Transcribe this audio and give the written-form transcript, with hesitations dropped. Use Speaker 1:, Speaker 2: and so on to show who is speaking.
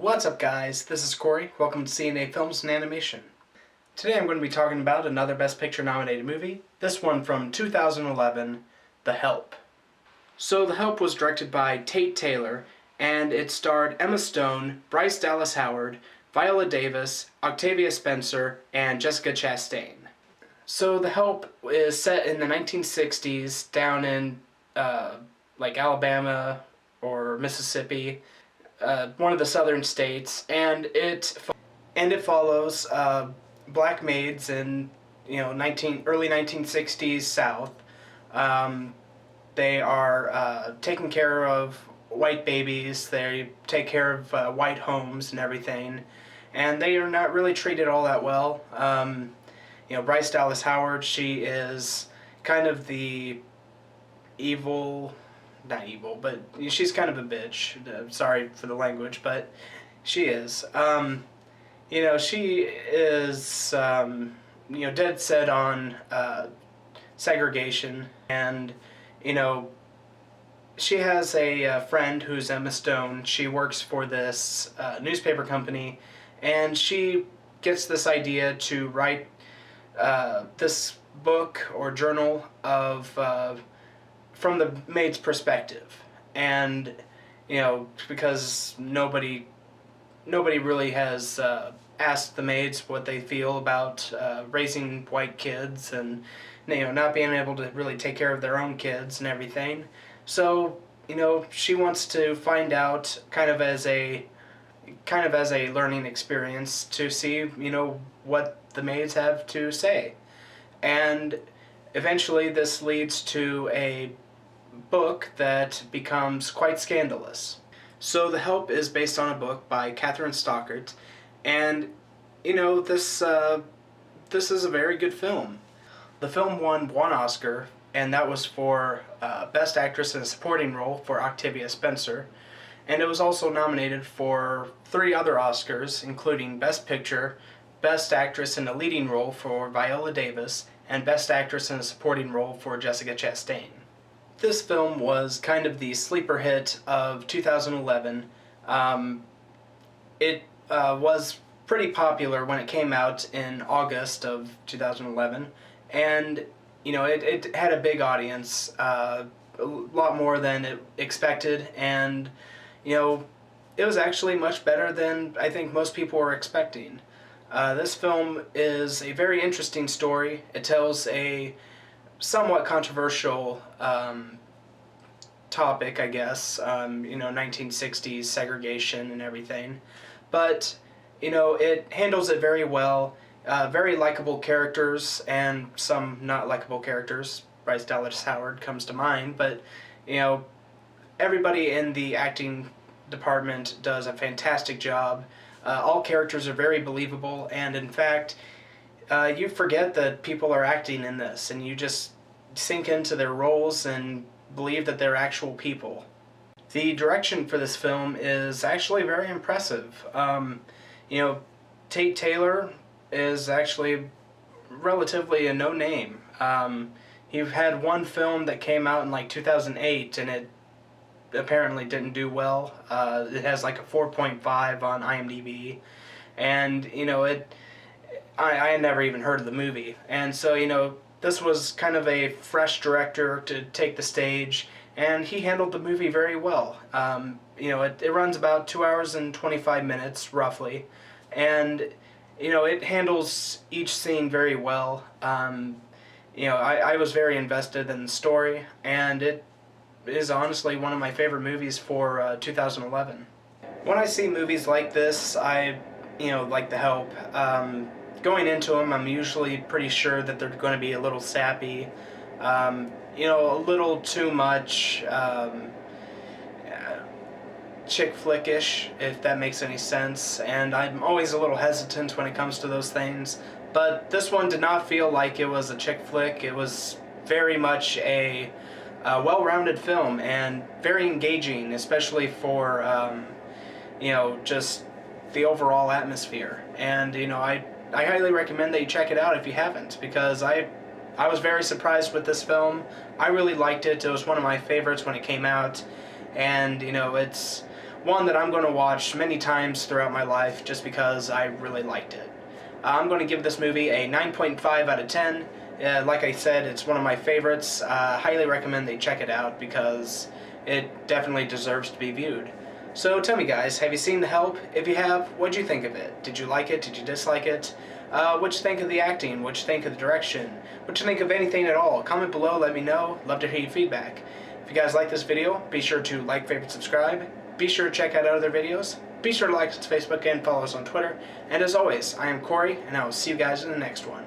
Speaker 1: What's up guys, this is Cory. Welcome to CNA Films and Animation. Today I'm going to be talking about another Best Picture nominated movie, this one from 2011, The Help. So The Help was directed by Tate Taylor, and it starred Emma Stone, Bryce Dallas Howard, Viola Davis, Octavia Spencer, and Jessica Chastain. So The Help is set in the 1960s down in like Alabama or Mississippi, one of the southern states, and it follows black maids in early 1960s South. They are taking care of white babies. They take care of white homes and everything, and they are not really treated all that well. Bryce Dallas Howard, she is kind of the evil. Not evil, but she's kind of a bitch. Sorry for the language, but she is. She is, dead set on segregation, and, she has a friend who's Emma Stone. She works for this newspaper company, and she gets this idea to write this book or journal of from the maid's perspective, and because nobody really has asked the maids what they feel about raising white kids, and not being able to really take care of their own kids and everything. So she wants to find out, kind of as a learning experience, to see what the maids have to say, and eventually this leads to a book that becomes quite scandalous. So The Help is based on a book by Catherine Stockert, and this is a very good film. The film won one Oscar, and that was for Best Actress in a Supporting Role for Octavia Spencer, and it was also nominated for 3 other Oscars, including Best Picture, Best Actress in a Leading Role for Viola Davis, and Best Actress in a Supporting Role for Jessica Chastain. This film was kind of the sleeper hit of 2011. It was pretty popular when it came out in August of 2011, and it had a big audience, a lot more than it expected, and it was actually much better than I think most people were expecting. This film is a very interesting story. It tells a somewhat controversial topic, I guess, 1960s segregation and everything, but it handles it very well. Very likable characters and some not likable characters. Bryce Dallas Howard comes to mind, but everybody in the acting department does a fantastic job. All characters are very believable, and in fact, you forget that people are acting in this, and you just sink into their roles and believe that they're actual people. The direction for this film is actually very impressive. Tate Taylor is actually relatively a no-name. He had one film that came out in like 2008, and it apparently didn't do well. It has like a 4.5 on IMDb, and I had never even heard of the movie, and so this was kind of a fresh director to take the stage, and he handled the movie very well. It runs about 2 hours and 25 minutes roughly, and it handles each scene very well. I was very invested in the story, and it is honestly one of my favorite movies for 2011. When I see movies like this, like The Help, going into them, I'm usually pretty sure that they're going to be a little sappy, a little too much chick flickish, if that makes any sense, and I'm always a little hesitant when it comes to those things, but this one did not feel like it was a chick flick. It was very much a well-rounded film, and very engaging, especially for just the overall atmosphere, and I highly recommend that you check it out if you haven't, because I was very surprised with this film. I really liked it. It was one of my favorites when it came out, and it's one that I'm going to watch many times throughout my life just because I really liked it. I'm going to give this movie a 9.5 out of 10. Like I said, it's one of my favorites. Highly recommend they check it out because it definitely deserves to be viewed. So tell me guys, have you seen The Help? If you have, what'd you think of it? Did you like it? Did you dislike it? What'd you think of the acting? What'd you think of the direction? What'd you think of anything at all? Comment below, let me know. Love to hear your feedback. If you guys like this video, be sure to like, favorite, subscribe. Be sure to check out other videos. Be sure to like us on Facebook and follow us on Twitter. And as always, I am Cory, and I will see you guys in the next one.